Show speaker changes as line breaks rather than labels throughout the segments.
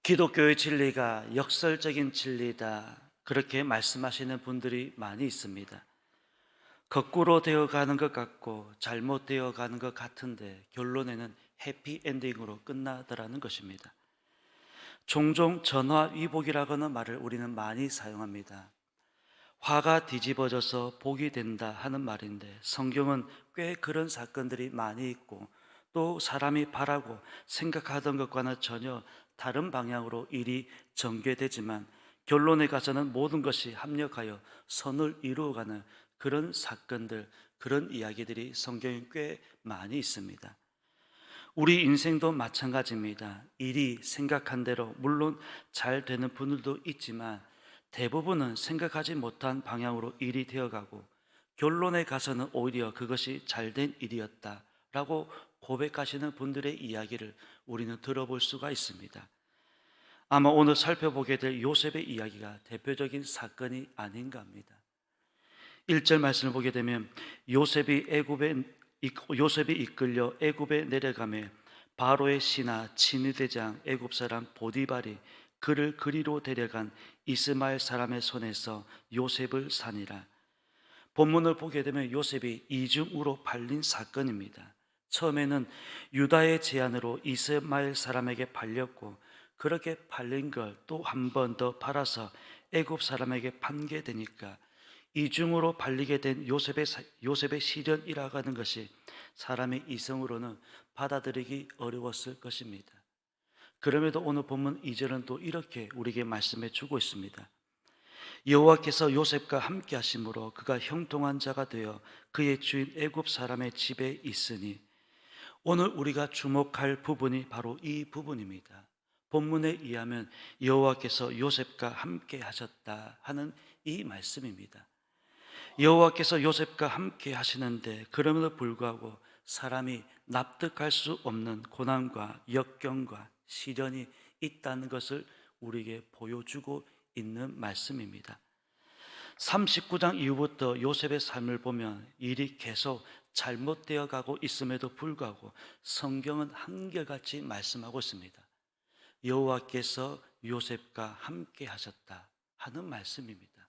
기독교의 진리가 역설적인 진리다, 그렇게 말씀하시는 분들이 많이 있습니다. 거꾸로 되어 가는 것 같고 잘못되어 가는 것 같은데 결론에는 해피엔딩으로 끝나더라는 것입니다. 종종 전화위복이라고는 말을 우리는 많이 사용합니다. 화가 뒤집어져서 복이 된다 하는 말인데, 성경은 꽤 그런 사건들이 많이 있고, 또 사람이 바라고 생각하던 것과는 전혀 다른 방향으로 일이 전개되지만 결론에 가서는 모든 것이 합력하여 선을 이루어가는 그런 사건들, 그런 이야기들이 성경에 꽤 많이 있습니다. 우리 인생도 마찬가지입니다. 일이 생각한 대로 물론 잘 되는 분들도 있지만 대부분은 생각하지 못한 방향으로 일이 되어가고, 결론에 가서는 오히려 그것이 잘된 일이었다라고 고백하시는 분들의 이야기를 우리는 들어볼 수가 있습니다. 아마 오늘 살펴보게 될 요셉의 이야기가 대표적인 사건이 아닌가 합니다. 1절 말씀을 보게 되면 요셉이 이끌려 애굽에 내려가매 바로의 신하 친위대장 애굽 사람 보디발이 그를 그리로 데려간 이스마엘 사람의 손에서 요셉을 산이라. 본문을 보게 되면 요셉이 이중으로 팔린 사건입니다. 처음에는 유다의 제안으로 이스마엘 사람에게 팔렸고, 그렇게 팔린 걸 또 한 번 더 팔아서 애굽 사람에게 판게 되니까 이중으로 팔리게 된 요셉의 시련이라고 하는 것이 사람의 이성으로는 받아들이기 어려웠을 것입니다. 그럼에도 오늘 본문 2절은 또 이렇게 우리에게 말씀해 주고 있습니다. 여호와께서 요셉과 함께 하심으로 그가 형통한 자가 되어 그의 주인 애굽 사람의 집에 있으니, 오늘 우리가 주목할 부분이 바로 이 부분입니다. 본문에 의하면 여호와께서 요셉과 함께 하셨다 하는 이 말씀입니다. 여호와께서 요셉과 함께 하시는데, 그럼에도 불구하고 사람이 납득할 수 없는 고난과 역경과 시련이 있다는 것을 우리에게 보여주고 있는 말씀입니다. 39장 이후부터 요셉의 삶을 보면 일이 계속 잘못되어 가고 있음에도 불구하고 성경은 한결같이 말씀하고 있습니다. 여호와께서 요셉과 함께 하셨다 하는 말씀입니다.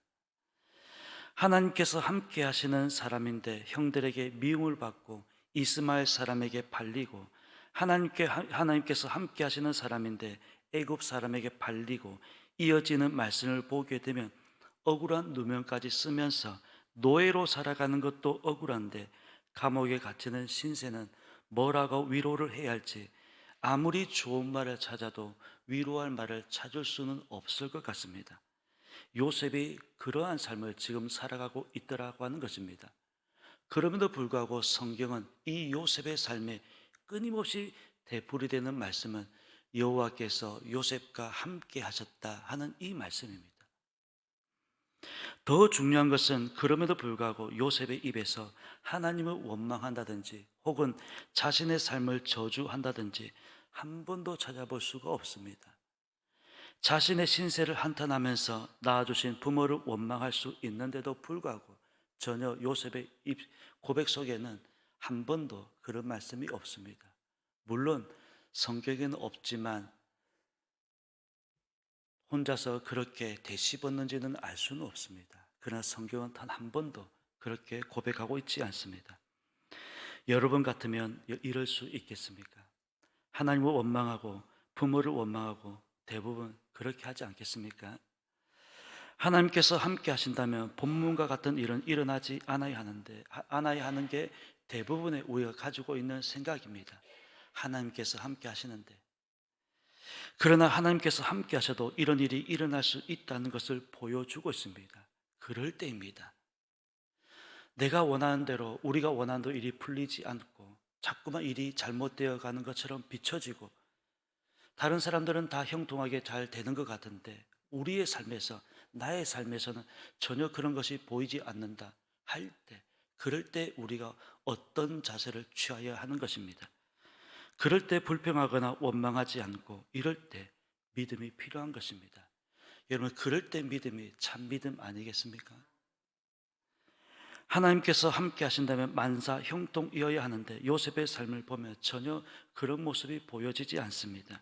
하나님께서 함께 하시는 사람인데 형들에게 미움을 받고 이스마엘 사람에게 팔리고, 하나님께서 함께 하시는 사람인데 애굽 사람에게 팔리고, 이어지는 말씀을 보게 되면 억울한 누명까지 쓰면서 노예로 살아가는 것도 억울한데, 감옥에 갇히는 신세는 뭐라고 위로를 해야 할지, 아무리 좋은 말을 찾아도 위로할 말을 찾을 수는 없을 것 같습니다. 요셉이 그러한 삶을 지금 살아가고 있더라고 하는 것입니다. 그럼에도 불구하고 성경은 이 요셉의 삶에 끊임없이 되풀이되는 말씀은 여호와께서 요셉과 함께 하셨다 하는 이 말씀입니다. 더 중요한 것은 그럼에도 불구하고 요셉의 입에서 하나님을 원망한다든지 혹은 자신의 삶을 저주한다든지 한 번도 찾아볼 수가 없습니다. 자신의 신세를 한탄하면서 낳아주신 부모를 원망할 수 있는데도 불구하고 전혀 요셉의 고백 속에는 한 번도 그런 말씀이 없습니다. 물론 성경에는 없지만 혼자서 그렇게 되씹었는지는 알 수는 없습니다. 그러나 성경은 단 한 번도 그렇게 고백하고 있지 않습니다. 여러분 같으면 이럴 수 있겠습니까? 하나님을 원망하고 부모를 원망하고 대부분 그렇게 하지 않겠습니까? 하나님께서 함께 하신다면 본문과 같은 일은 일어나지 않아야 하는 게 대부분의 우리가 가지고 있는 생각입니다. 하나님께서 함께 하시는데, 그러나 하나님께서 함께 하셔도 이런 일이 일어날 수 있다는 것을 보여주고 있습니다. 그럴 때입니다. 내가 원하는 대로, 우리가 원하는 대로 일이 풀리지 않고 자꾸만 일이 잘못되어 가는 것처럼 비춰지고, 다른 사람들은 다 형통하게 잘 되는 것 같은데 우리의 삶에서, 나의 삶에서는 전혀 그런 것이 보이지 않는다 할 때, 그럴 때 우리가 어떤 자세를 취해야 하는 것입니다. 그럴 때 불평하거나 원망하지 않고 이럴 때 믿음이 필요한 것입니다. 여러분, 그럴 때 믿음이 참 믿음 아니겠습니까? 하나님께서 함께 하신다면 만사 형통이어야 하는데 요셉의 삶을 보면 전혀 그런 모습이 보여지지 않습니다.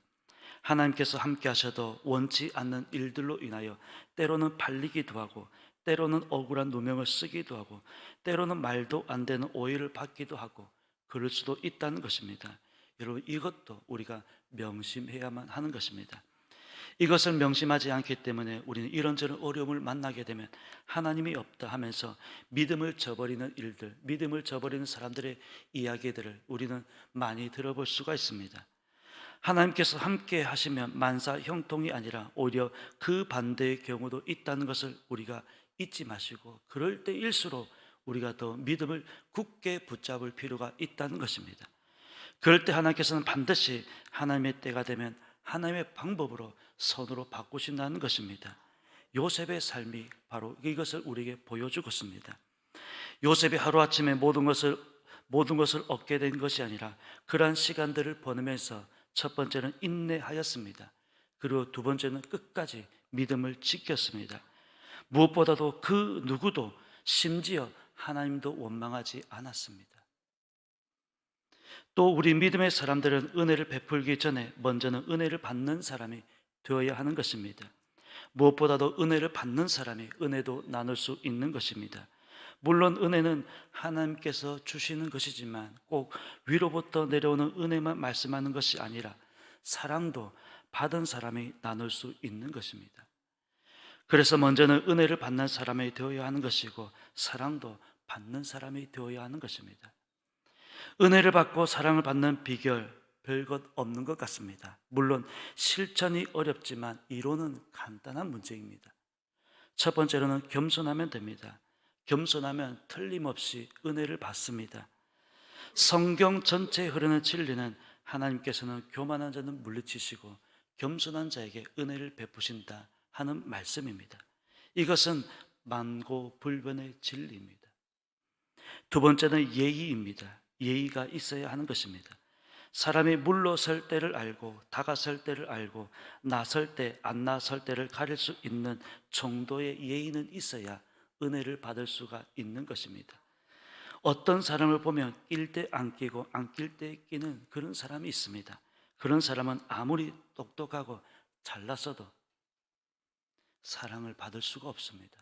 하나님께서 함께 하셔도 원치 않는 일들로 인하여 때로는 팔리기도 하고, 때로는 억울한 누명을 쓰기도 하고, 때로는 말도 안 되는 오해를 받기도 하고, 그럴 수도 있다는 것입니다. 여러분, 이것도 우리가 명심해야만 하는 것입니다. 이것을 명심하지 않기 때문에 우리는 이런저런 어려움을 만나게 되면 하나님이 없다 하면서 믿음을 저버리는 일들, 믿음을 저버리는 사람들의 이야기들을 우리는 많이 들어볼 수가 있습니다. 하나님께서 함께 하시면 만사 형통이 아니라 오히려 그 반대의 경우도 있다는 것을 우리가 잊지 마시고, 그럴 때일수록 우리가 더 믿음을 굳게 붙잡을 필요가 있다는 것입니다. 그럴 때 하나님께서는 반드시 하나님의 때가 되면 하나님의 방법으로 선으로 바꾸신다는 것입니다. 요셉의 삶이 바로 이것을 우리에게 보여주고 있습니다. 요셉이 하루아침에 모든 것을 얻게 된 것이 아니라 그러한 시간들을 보내면서 첫 번째는 인내하였습니다. 그리고 두 번째는 끝까지 믿음을 지켰습니다. 무엇보다도 그 누구도, 심지어 하나님도 원망하지 않았습니다. 또 우리 믿음의 사람들은 은혜를 베풀기 전에 먼저는 은혜를 받는 사람이 되어야 하는 것입니다. 무엇보다도 은혜를 받는 사람이 은혜도 나눌 수 있는 것입니다. 물론 은혜는 하나님께서 주시는 것이지만 꼭 위로부터 내려오는 은혜만 말씀하는 것이 아니라 사랑도 받은 사람이 나눌 수 있는 것입니다. 그래서 먼저는 은혜를 받는 사람이 되어야 하는 것이고, 사랑도 받는 사람이 되어야 하는 것입니다. 은혜를 받고 사랑을 받는 비결, 별것 없는 것 같습니다. 물론 실천이 어렵지만 이론은 간단한 문제입니다. 첫 번째로는 겸손하면 됩니다. 겸손하면 틀림없이 은혜를 받습니다. 성경 전체에 흐르는 진리는 하나님께서는 교만한 자는 물리치시고 겸손한 자에게 은혜를 베푸신다 하는 말씀입니다. 이것은 만고불변의 진리입니다. 두 번째는 예의입니다. 예의가 있어야 하는 것입니다. 사람이 물러설 때를 알고 다가설 때를 알고 나설 때 안 나설 때를 가릴 수 있는 정도의 예의는 있어야 은혜를 받을 수가 있는 것입니다. 어떤 사람을 보면 낄 때 안 끼고 안 낄 때 끼는 그런 사람이 있습니다. 그런 사람은 아무리 똑똑하고 잘났어도 사랑을 받을 수가 없습니다.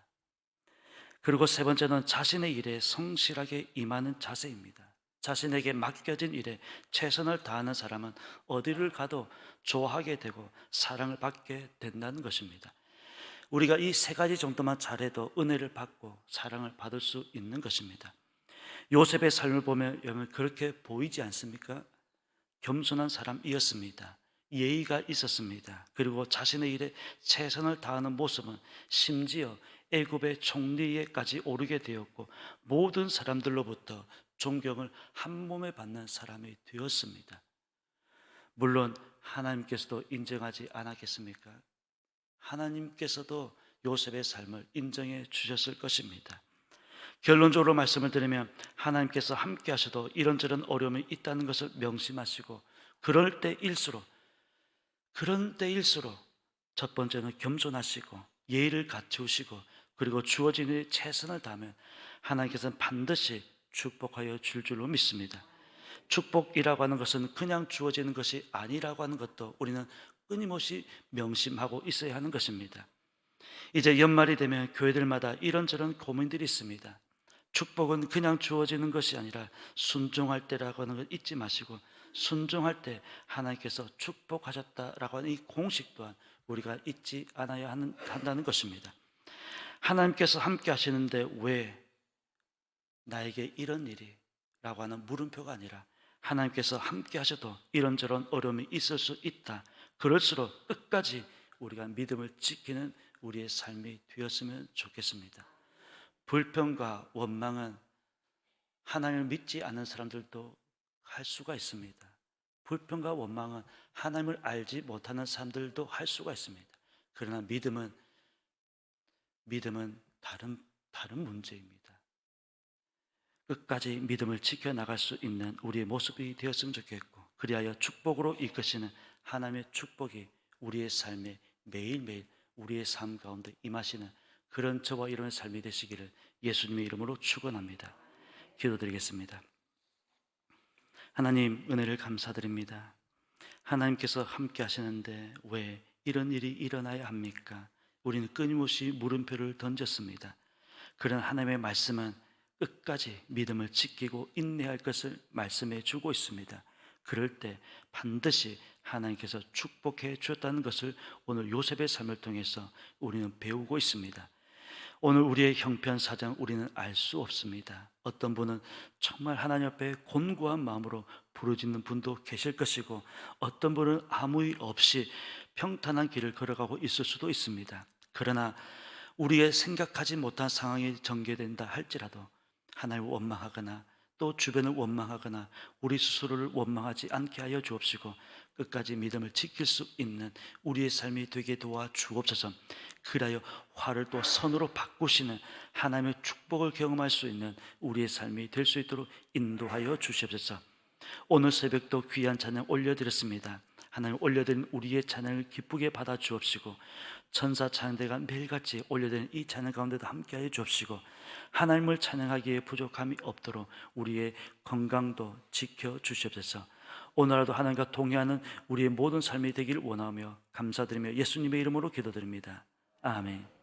그리고 세 번째는 자신의 일에 성실하게 임하는 자세입니다. 자신에게 맡겨진 일에 최선을 다하는 사람은 어디를 가도 좋아하게 되고 사랑을 받게 된다는 것입니다. 우리가 이 세 가지 정도만 잘해도 은혜를 받고 사랑을 받을 수 있는 것입니다. 요셉의 삶을 보면 여러분 그렇게 보이지 않습니까? 겸손한 사람이었습니다. 예의가 있었습니다. 그리고 자신의 일에 최선을 다하는 모습은 심지어 애굽의 총리에까지 오르게 되었고 모든 사람들로부터 존경을 한 몸에 받는 사람이 되었습니다. 물론 하나님께서도 인정하지 않았겠습니까? 하나님께서도 요셉의 삶을 인정해 주셨을 것입니다. 결론적으로 말씀을 드리면 하나님께서 함께 하셔도 이런저런 어려움이 있다는 것을 명심하시고 그런 때일수록 첫 번째는 겸손하시고 예의를 갖추시고 그리고 주어진 일에 최선을 다하면 하나님께서는 반드시 축복하여 줄 줄로 믿습니다. 축복이라고 하는 것은 그냥 주어지는 것이 아니라고 하는 것도 우리는 끊임없이 명심하고 있어야 하는 것입니다. 이제 연말이 되면 교회들마다 이런저런 고민들이 있습니다. 축복은 그냥 주어지는 것이 아니라 순종할 때라고 하는 걸 잊지 마시고 순종할 때 하나님께서 축복하셨다라고 하는 이 공식 또한 우리가 잊지 않아야 한다는 것입니다. 하나님께서 함께 하시는데 왜 나에게 이런 일이? 라고 하는 물음표가 아니라 하나님께서 함께 하셔도 이런저런 어려움이 있을 수 있다. 그럴수록 끝까지 우리가 믿음을 지키는 우리의 삶이 되었으면 좋겠습니다. 불평과 원망은 하나님을 믿지 않는 사람들도 할 수가 있습니다. 불평과 원망은 하나님을 알지 못하는 사람들도 할 수가 있습니다. 그러나 믿음은 다른 문제입니다. 끝까지 믿음을 지켜나갈 수 있는 우리의 모습이 되었으면 좋겠고 그리하여 축복으로 이끄시는 하나님의 축복이 우리의 삶에 매일매일 우리의 삶 가운데 임하시는 그런 저와 여러분의 삶이 되시기를 예수님의 이름으로 축원합니다. 기도드리겠습니다. 하나님 은혜를 감사드립니다. 하나님께서 함께 하시는데 왜 이런 일이 일어나야 합니까? 우리는 끊임없이 물음표를 던졌습니다. 그런 하나님의 말씀은 끝까지 믿음을 지키고 인내할 것을 말씀해 주고 있습니다. 그럴 때 반드시 하나님께서 축복해 주었다는 것을 오늘 요셉의 삶을 통해서 우리는 배우고 있습니다. 오늘 우리의 형편사정 우리는 알 수 없습니다. 어떤 분은 정말 하나님 앞에 곤고한 마음으로 부르짖는 분도 계실 것이고, 어떤 분은 아무 일 없이 평탄한 길을 걸어가고 있을 수도 있습니다. 그러나 우리의 생각하지 못한 상황이 전개된다 할지라도 하나님을 원망하거나 또 주변을 원망하거나 우리 스스로를 원망하지 않게 하여 주옵시고, 끝까지 믿음을 지킬 수 있는 우리의 삶이 되게 도와 주옵소서. 그리하여 화를 또 선으로 바꾸시는 하나님의 축복을 경험할 수 있는 우리의 삶이 될 수 있도록 인도하여 주시옵소서. 오늘 새벽도 귀한 찬양 올려드렸습니다. 하나님, 올려드린 우리의 찬양을 기쁘게 받아 주옵시고, 천사 찬양대가 매일같이 올려드린 이 찬양 가운데도 함께하여 주옵시고, 하나님을 찬양하기에 부족함이 없도록 우리의 건강도 지켜 주시옵소서. 오늘라도 하나님과 동행하는 우리의 모든 삶이 되길 원하며 감사드리며 예수님의 이름으로 기도드립니다. 아멘.